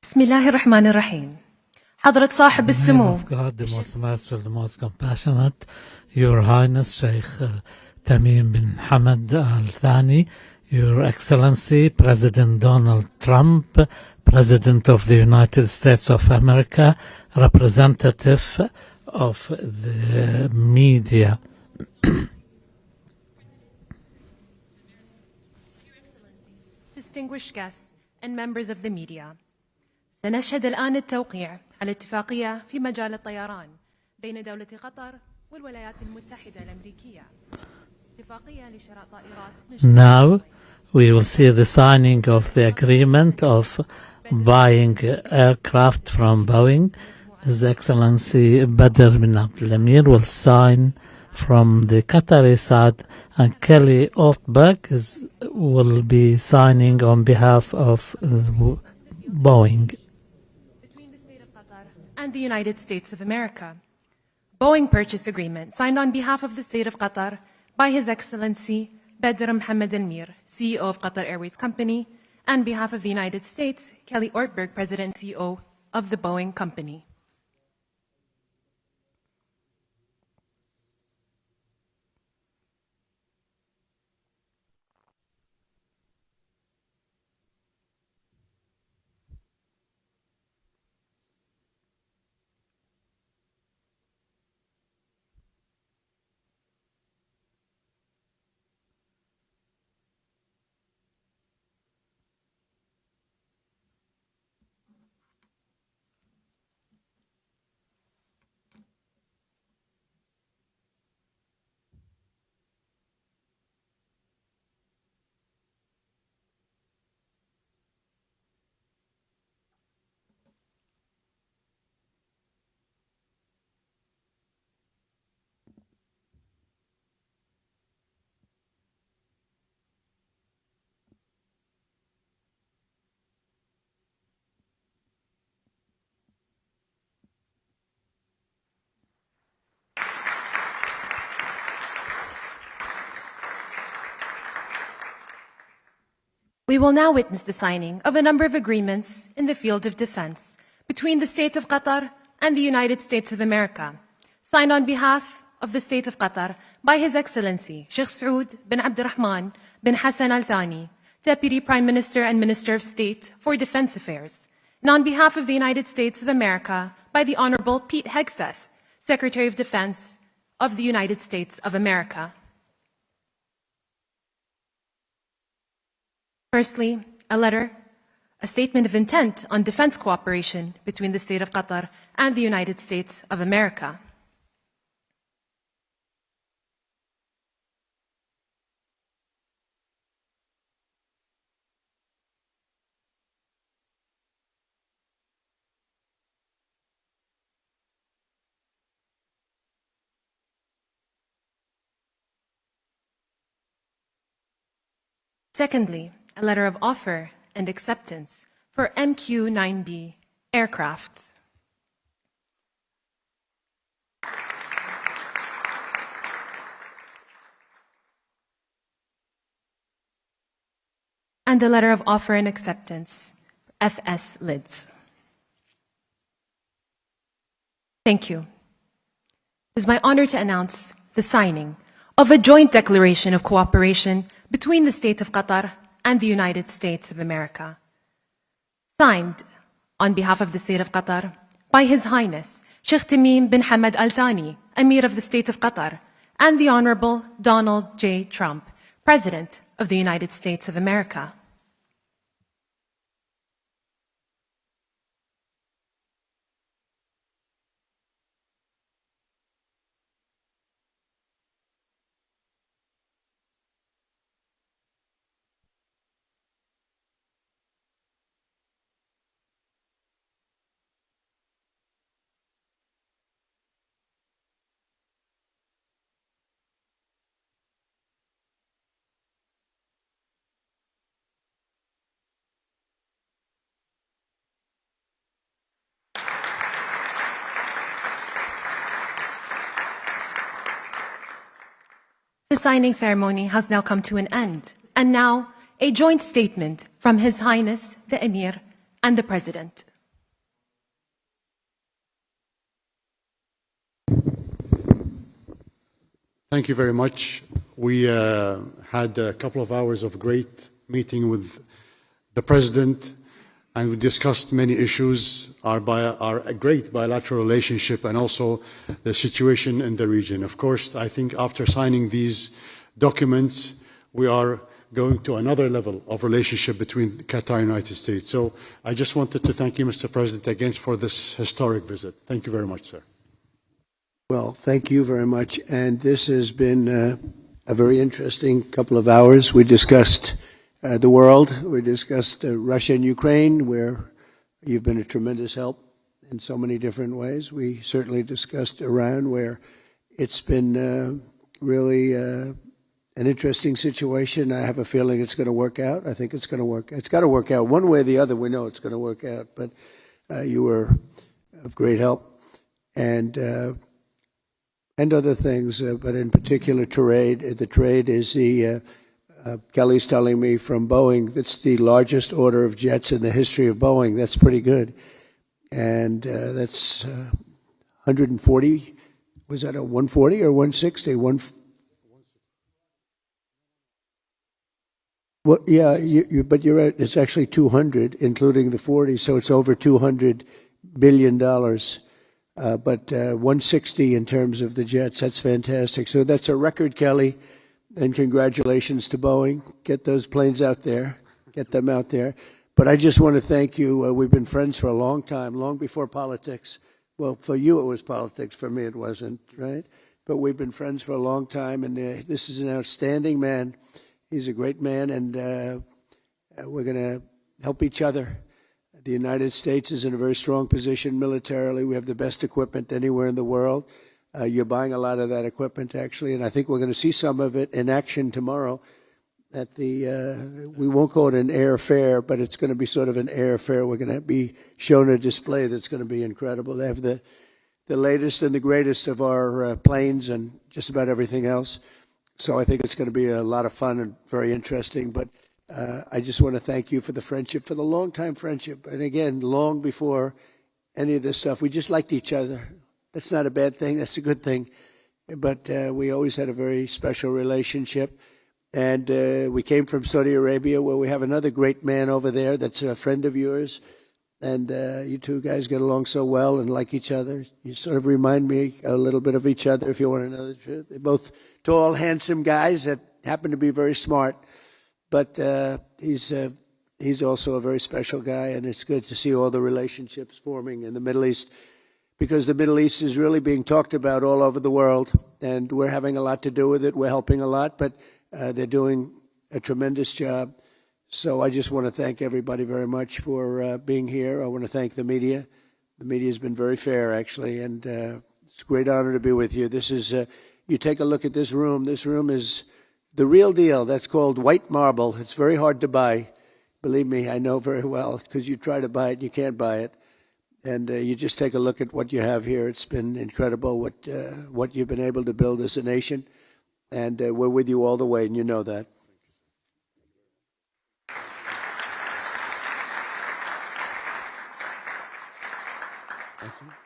بسم الله الرحمن الرحيم. حضرة صاحب السمو. of God, the most merciful, the most compassionate, Your Highness Sheikh Tamim bin Hamad Al-Thani, Your Excellency President Donald Trump, President of the United States of America, representative of the media. Distinguished guests and members of the media. سنشهد الآن التوقيع على اتفاقية في مجال الطيران بين دولة قطر والولايات المتحدة الأمريكية. اتفاقية لشراء طائرات. Now we will see the signing of the agreement of buying aircraft from Boeing. His Excellency Badr bin Abdul Emir will sign from the Qatari side, and Kelly Altberg will be signing on behalf of Boeing. Between the State of Qatar and the United States of America. Boeing purchase agreement signed on behalf of the State of Qatar by His Excellency Badr Mohammed Emir, CEO of Qatar Airways Company, and behalf of the United States, Kelly Ortberg, President and CEO of the Boeing Company. We will now witness the signing of a number of agreements in the field of defense between the State of Qatar and the United States of America, signed on behalf of the State of Qatar by His Excellency Sheikh Saud bin Abdurrahman bin Hassan Al Thani, Deputy Prime Minister and Minister of State for Defense Affairs, and on behalf of the United States of America by the Honorable Pete Hegseth, Secretary of Defense of the United States of America. Firstly, a statement of intent on defense cooperation between the State of Qatar and the United States of America. Secondly, a letter of offer and acceptance for MQ-9B aircrafts. And a letter of offer and acceptance, FS lids. Thank you. It is my honor to announce the signing of a joint declaration of cooperation between the State of Qatar and the United States of America. Signed on behalf of the State of Qatar by His Highness Sheikh Tamim bin Hamad Al-Thani, Emir of the State of Qatar, and the Honorable Donald J. Trump, President of the United States of America. The signing ceremony has now come to an end, and now a joint statement from His Highness the Emir and the President. Thank you very much. We had a couple of hours of great meeting with the President, and we discussed many issues, our great bilateral relationship and also the situation in the region. Of course, I think after signing these documents, we are going to another level of relationship between Qatar and the United States. So I just wanted to thank you, Mr. President, again for this historic visit. Thank you very much, sir. Well, thank you very much. And this has been a very interesting couple of hours. We discussed the world. We discussed Russia and Ukraine, where you've been a tremendous help in so many different ways. We certainly discussed Iran, where it's been really an interesting situation. I have a feeling it's going to work out. I think it's going to work. It's got to work out one way or the other. We know it's going to work out. But you were of great help, and other things. But in particular, trade. The trade is the. Kelly's telling me from Boeing that's the largest order of jets in the history of Boeing. That's pretty good, and that's 140. Was that a 140 or 160? Well, yeah, but you're right. It's actually 200, including the 40, so it's over $200 billion. But 160 in terms of the jets. That's fantastic. So that's a record, Kelly. And congratulations to Boeing. Get those planes out there. Get them out there. But I just want to thank you. We've been friends for a long time, long before politics. Well, for you it was politics. For me it wasn't, right? But we've been friends for a long time, and this is an outstanding man. He's a great man, and we're going to help each other. The United States is in a very strong position militarily. We have the best equipment anywhere in the world. You're buying a lot of that equipment, actually, and I think we're going to see some of it in action tomorrow at the, we won't call it an air fair, but it's going to be sort of an air fair. We're going to be shown a display that's going to be incredible. They have the latest and the greatest of our planes and just about everything else. So I think it's going to be a lot of fun and very interesting. But I just want to thank you for the friendship, for the long-time friendship. And again, long before any of this stuff, we just liked each other. That's not a bad thing. That's a good thing. But we always had a very special relationship. And we came from Saudi Arabia, where we have another great man over there that's a friend of yours. And you two guys get along so well and like each other. You sort of remind me a little bit of each other, if you want to know the truth. They're both tall, handsome guys that happen to be very smart. But he's also a very special guy, and it's good to see all the relationships forming in the Middle East, because the Middle East is really being talked about all over the world, and we're having a lot to do with it. We're helping a lot, but they're doing a tremendous job. So I just want to thank everybody very much for being here. I want to thank the media. The media has been very fair, actually, and it's a great honor to be with you. This is, you take a look at this room. This room is the real deal. That's called white marble. It's very hard to buy. Believe me, I know very well, because you try to buy it, you can't buy it. And you just take a look at what you have here. It's been incredible what you've been able to build as a nation. And we're with you all the way, and you know that. Thank you.